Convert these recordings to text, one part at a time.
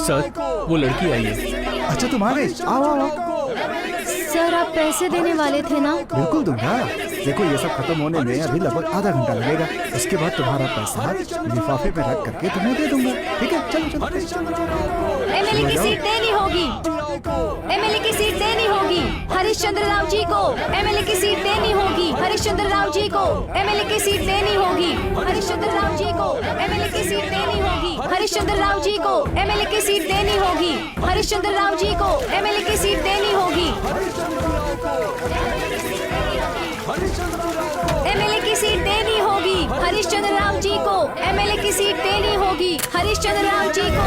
Sir, वो लड़की आई है। अच्छा तुम आ गए, आओ आओ आओ। सर आप पैसे देने वाले थे ना? बिल्कुल दूंगा। देखो ये सब खत्म होने में अभी लगभग आधा घंटा लगेगा। उसके बाद तुम्हारा पैसा लिफाफे में रख करके तुम्हें दे दूंगा। ठीक है, चलो चलो। एमएलए की सीट देनी होगी। एमएलए की सीट देनी होगी हरिश्चंद्र राव जी को। एमएलए की सीट देनी होगी हरिश्चंद्र राव जी को। एमएलए की सीट देनी होगी हरिश्चंद्र राव जी को। एमएलए की सीट देनी होगी हरिश्चंद्र राव जी को। एमएलए की सीट देनी होगी हरिश्चंद्र राव जी को। एमएलए की सीट देनी होगी। एमएलए की सीट देनी होगी हरिश्चंद्र राव जी को। एमएलए की सीट देनी होगी हरिश्चंद्र राव जी को।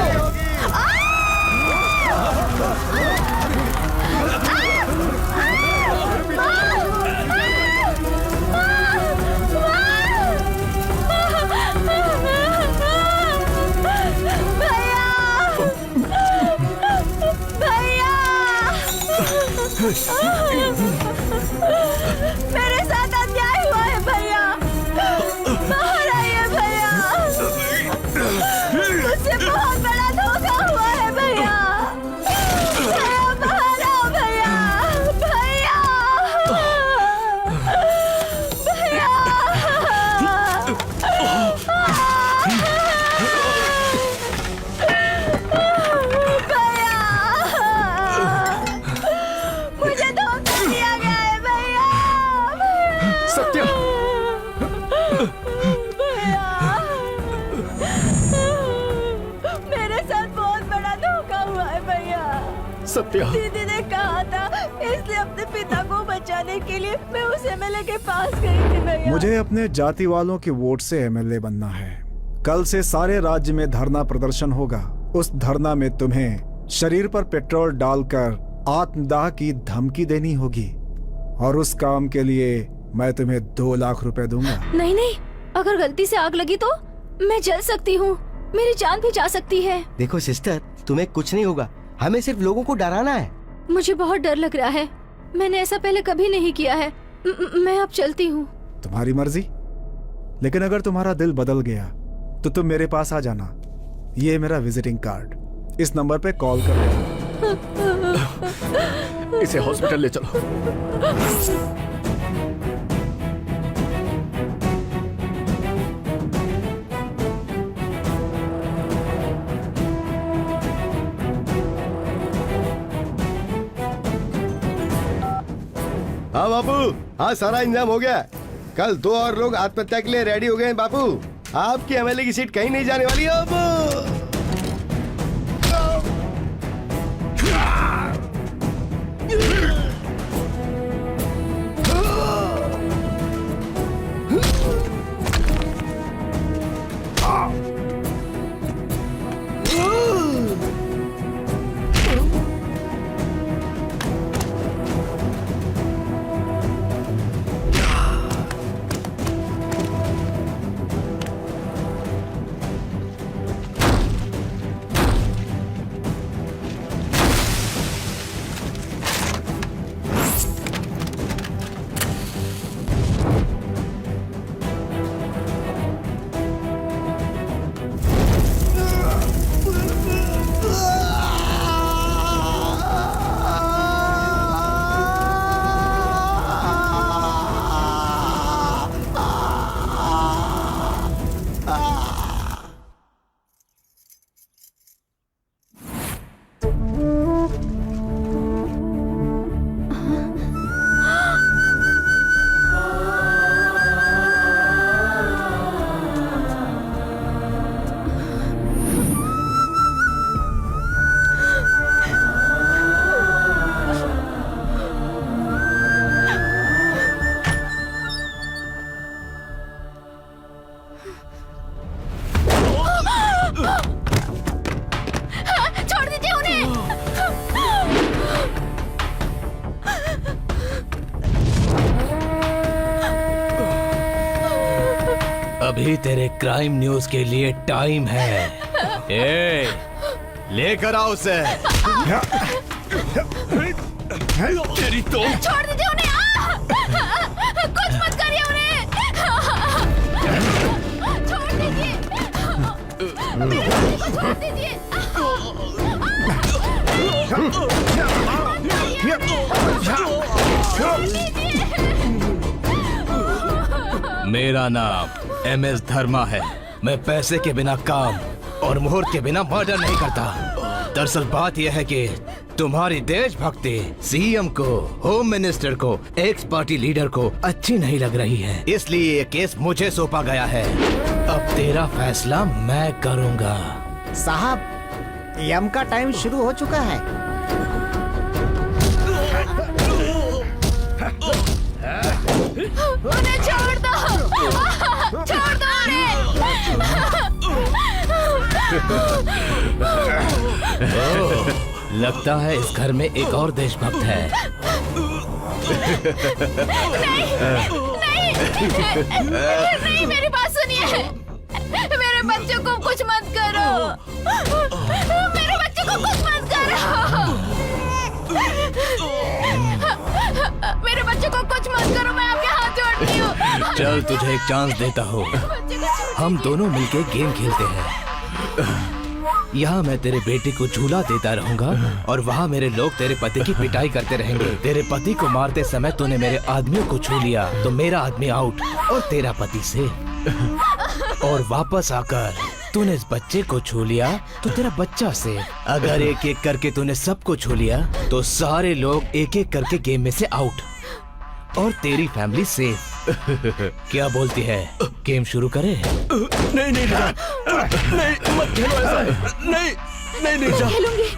मेरे साथ अन्याय हुआ है भैया, बाहर आइए भैया। मुझसे बहुत बड़ा धोखा हुआ है भैया। भैया बाहर आओ भैया, भैया भैया। मुझे धोखा दिया गया है भैया। सत्या, मेरे साथ बहुत बड़ा धोखा हुआ है भैया। सत्या, दीदी ने कहा था, इसलिए अपने पिता को बचाने के लिए मैं उस एमएलए के पास गई थी भैया। मुझे अपने जाति वालों के वोट से एमएलए बनना है। कल से सारे राज्य में धरना प्रदर्शन होगा। उस धरना में तुम्हें शरीर पर पेट्रोल डालकर आत्मदाह की धमकी देनी होगी और उस काम के लिए मैं तुम्हें 2 लाख रुपए दूंगा। नहीं नहीं, अगर गलती से आग लगी तो मैं जल सकती हूँ, मेरी जान भी जा सकती है। देखो सिस्टर, तुम्हें कुछ नहीं होगा, हमें सिर्फ लोगों को डराना है। मुझे बहुत डर लग रहा है, मैंने ऐसा पहले कभी नहीं किया है। मैं अब चलती हूँ। तुम्हारी मर्जी, लेकिन अगर तुम्हारा दिल बदल गया तो तुम मेरे पास आ जाना। ये मेरा विजिटिंग कार्ड, इस नंबर पे कॉल कर लेना। इसे हॉस्पिटल ले चलो। हाँ बापू, हाँ सारा इंतजाम हो गया। कल 2 और लोग आत्महत्या के लिए रेडी हो गए हैं बापू। आपकी एमएलए की सीट कहीं नहीं जाने वाली है बापू। अभी तेरे क्राइम न्यूज के लिए टाइम है। ए, लेकर आओ उसे। तेरी तो छोड़ दीजिए उन्हें। कुछ मत करिए उन्हें। छोड़ दीजिए। छोड़ दीजिए। मेरा नाम MS धर्मा है। मैं पैसे के बिना काम और मुहूर्त के बिना मर्डर नहीं करता। दरअसल बात यह है कि तुम्हारी देशभक्ति CM को, होम मिनिस्टर को, एक्स पार्टी लीडर को अच्छी नहीं लग रही है, इसलिए ये केस मुझे सौंपा गया है। अब तेरा फैसला मैं करूंगा। साहब, यम का टाइम शुरू हो चुका है। उन्हें छोड़ दो, छोड़ दो ओह, लगता है इस घर में एक और देशभक्त है। नहीं, मेरी बात सुनिए। मेरे बच्चों को कुछ मत करो, मेरे बच्चों को कुछ मत करो, मेरे बच्चों को कुछ मत करो, मैं आपके हाथ जोड़ती हूँ। चल तुझे एक चांस देता हूँ, हम दोनों मिलके गेम खेलते हैं। यहाँ मैं तेरे बेटे को झूला देता रहूंगा और वहाँ मेरे लोग तेरे पति की पिटाई करते रहेंगे। तेरे पति को मारते समय तूने मेरे आदमियों को छू लिया तो मेरा आदमी आउट और तेरा पति सेफ। और वापस आकर तूने इस बच्चे को छू लिया तो तेरा बच्चा सेफ। अगर एक एक करके तूने सबको छू लिया तो सारे लोग एक एक करके गेम में से आउट और तेरी फैमिली सेफ। क्या बोलती है, गेम शुरू करें? नहीं नहीं नहीं, मत खेलो ऐसा। नहीं नहीं नहीं जा। खेलूंगी,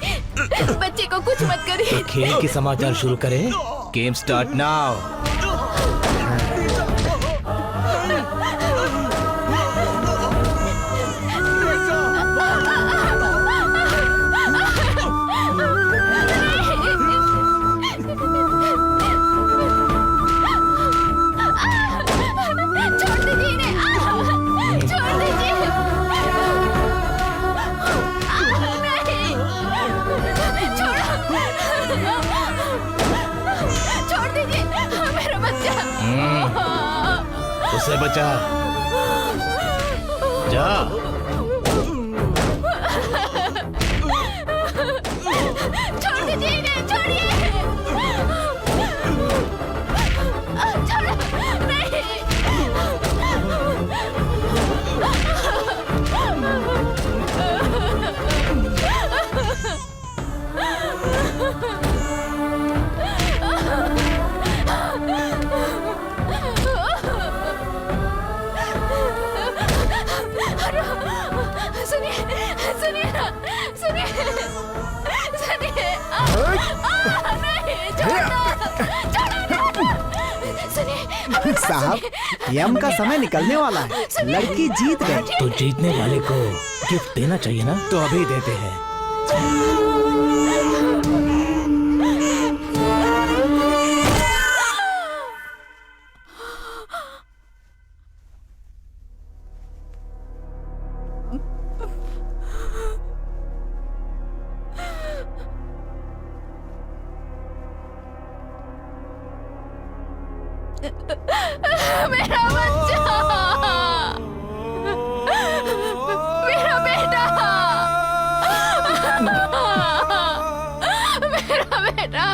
बच्चे को कुछ मत करिए। तो खेल के समाचार शुरू करें। Game start now. उसे बचा, जा। छोड़ दीजिए इन्हें, छोड़िए। छोड़ो, नहीं। सुनिए, सुनिए ना, सुनिए, सुनिए। नहीं, छोड़ो, सुनिए। साहब, यम का समय निकलने वाला है, लड़की जीत गई। तो जीतने वाले को गिफ्ट देना चाहिए ना, तो अभी देते हैं। मेरा बच्चा, मेरा बेटा, मेरा बेटा।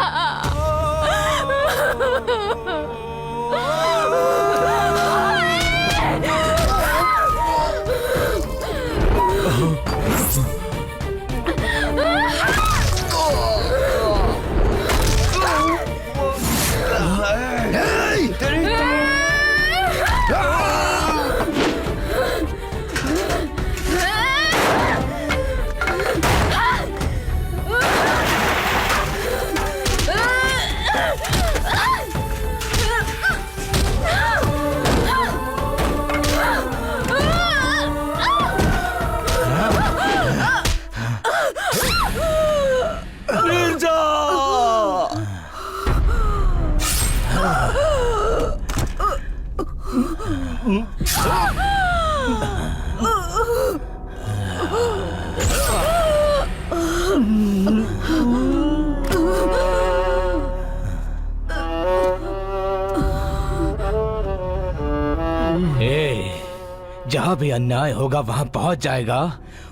जहाँ भी अन्याय होगा वहाँ पहुँच जाएगा,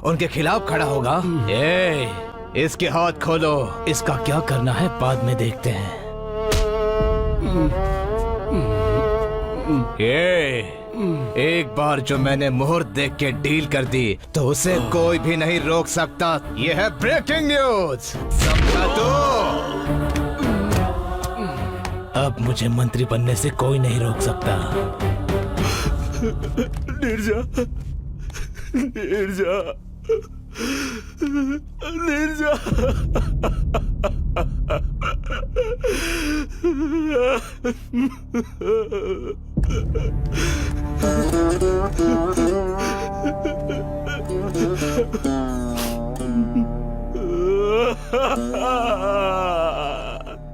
उनके खिलाफ खड़ा होगा। इसके हाथ खोलो, इसका क्या करना है बाद में देखते हैं। ये एक बार जो मैंने मुहूर्त देख के डील कर दी तो उसे कोई भी नहीं रोक सकता। ये है ब्रेकिंग न्यूज, समझा तू? अब मुझे मंत्री बनने से कोई नहीं रोक सकता। नीरजा, नीरजा, नीरजा।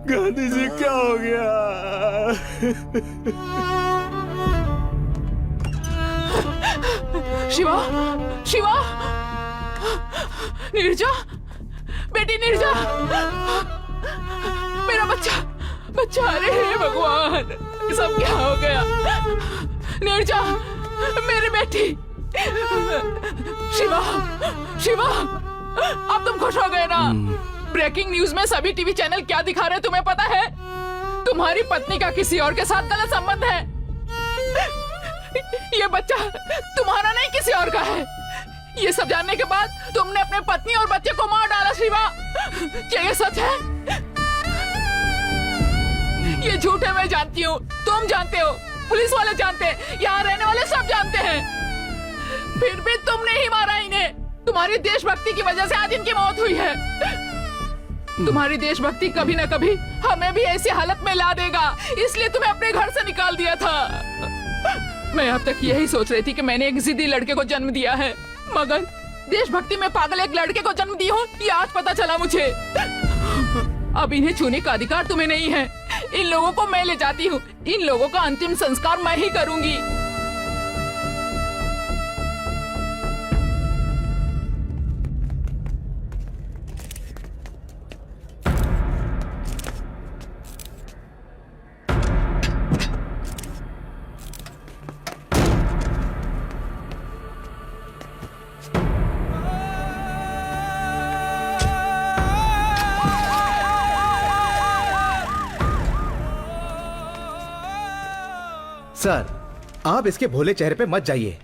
गांधी जी क्या हो गया? शिवा, शिवा, नीरजा, बेटी नीरजा, मेरा बच्चा, बच्चा, अरे हे भगवान, ये सब क्या हो गया? नीरजा, मेरी बेटी, शिवा, शिवा, अब तुम खुश हो गए ना? ब्रेकिंग न्यूज में सभी टीवी चैनल क्या दिखा रहे हैं तुम्हें पता है? तुम्हारी पत्नी का किसी और के साथ गलत संबंध है। ये बच्चा तुम्हारा नहीं किसी और का है। ये सब जानने के बाद तुमने अपने पत्नी और बच्चे को मार डाला शिवा। क्या ये सच है? ये झूठ है, मैं जानती हूँ, तुम जानते हो, पुलिस वाले जानते हैं, यहाँ रहने वाले सब जानते हैं। फिर भी तुमने ही मारा इन्हें। तुम्हारी देशभक्ति की वजह से आज इनकी मौत हुई है। तुम्हारी देशभक्ति कभी न कभी हमें भी ऐसी हालत में ला देगा, इसलिए तुम्हें अपने घर से निकाल दिया था। मैं अब तक यही सोच रही थी कि मैंने एक जिद्दी लड़के को जन्म दिया है, मगर देशभक्ति में पागल एक लड़के को जन्म दी हूँ, ये आज पता चला मुझे। अब इन्हें छूने का अधिकार तुम्हें नहीं है। इन लोगों को मैं ले जाती हूँ, इन लोगों का अंतिम संस्कार मैं ही करूंगी। सर, आप इसके भोले चेहरे पे मत जाइए।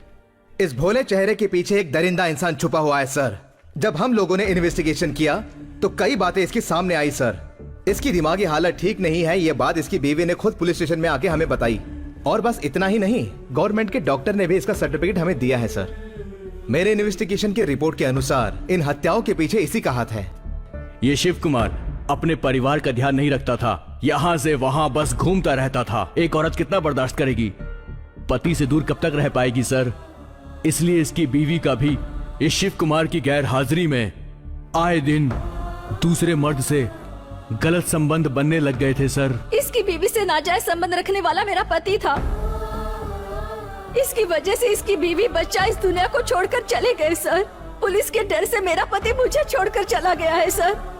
इस भोले चेहरे के पीछे एक दरिंदा इंसान छुपा हुआ है सर। जब हम लोगों ने इन्वेस्टिगेशन किया तो कई बातें इसके सामने आई सर। इसकी दिमागी हालत ठीक नहीं है, ये बात इसकी बीवी ने खुद पुलिस स्टेशन में आके हमें बताई। और बस इतना ही नहीं, गवर्नमेंट के डॉक्टर ने भी इसका सर्टिफिकेट हमें दिया है सर। मेरे इन्वेस्टिगेशन की रिपोर्ट के अनुसार इन हत्याओं के पीछे इसी का हाथ है। ये शिव कुमार अपने परिवार का ध्यान नहीं रखता था, यहाँ से वहाँ बस घूमता रहता था। एक औरत कितना बर्दाश्त करेगी? पति से दूर कब तक रह पाएगी सर? इसलिए इसकी बीवी का भी इस शिव कुमार की गैर हाजिरी में आए दिन दूसरे मर्द से गलत संबंध बनने लग गए थे सर। इसकी बीवी से नाजायज संबंध रखने वाला मेरा पति था। इसकी वजह से इसकी बीवी बच्चा इस दुनिया को छोड़कर चले गए सर। पुलिस के डर से मेरा पति मुझे छोड़कर चला गया है सर।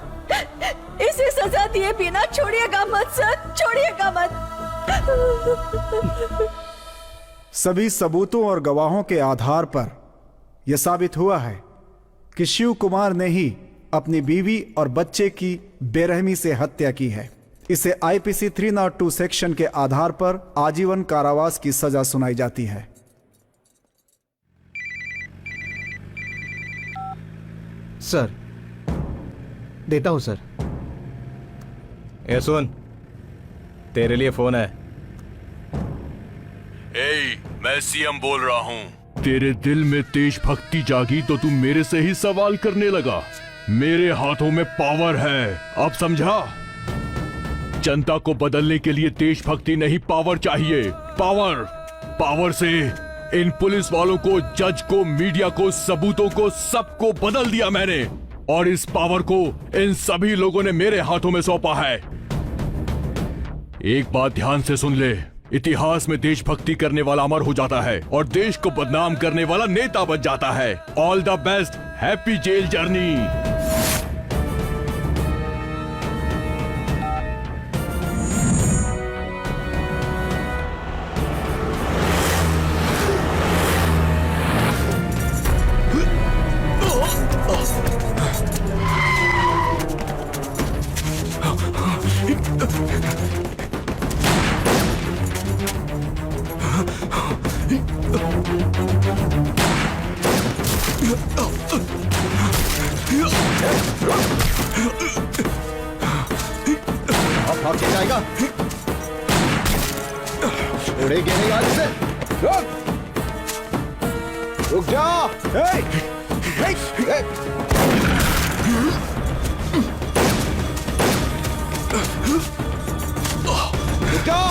इसे सजा दिए बिना छोड़िएगा मत सर, छोड़िएगा मत। सभी सबूतों और गवाहों के आधार पर यह साबित हुआ है कि शिव कुमार ने ही अपनी बीवी और बच्चे की बेरहमी से हत्या की है। इसे आईपीसी 302 सेक्शन के आधार पर आजीवन कारावास की सजा सुनाई जाती है। सर, देता हूं सर। ए सुन, तेरे लिए फोन है। मैं सीएम बोल रहा हूँ। तेरे दिल में देशभक्ति जागी तो तू मेरे से ही सवाल करने लगा। मेरे हाथों में पावर है, अब समझा? जनता को बदलने के लिए देशभक्ति नहीं, पावर चाहिए। पावर, पावर से इन पुलिस वालों को, जज को, मीडिया को, सबूतों को, सबको बदल दिया मैंने। और इस पावर को इन सभी लोगों ने मेरे हाथों में सौंपा है। एक बात ध्यान से सुन ले, इतिहास में देशभक्ति करने वाला अमर हो जाता है और देश को बदनाम करने वाला नेता बन जाता है। All the best, happy jail journey. अब भाग के जाएगा, उड़ेगी नहीं आज से। रुक जा। रुक जा।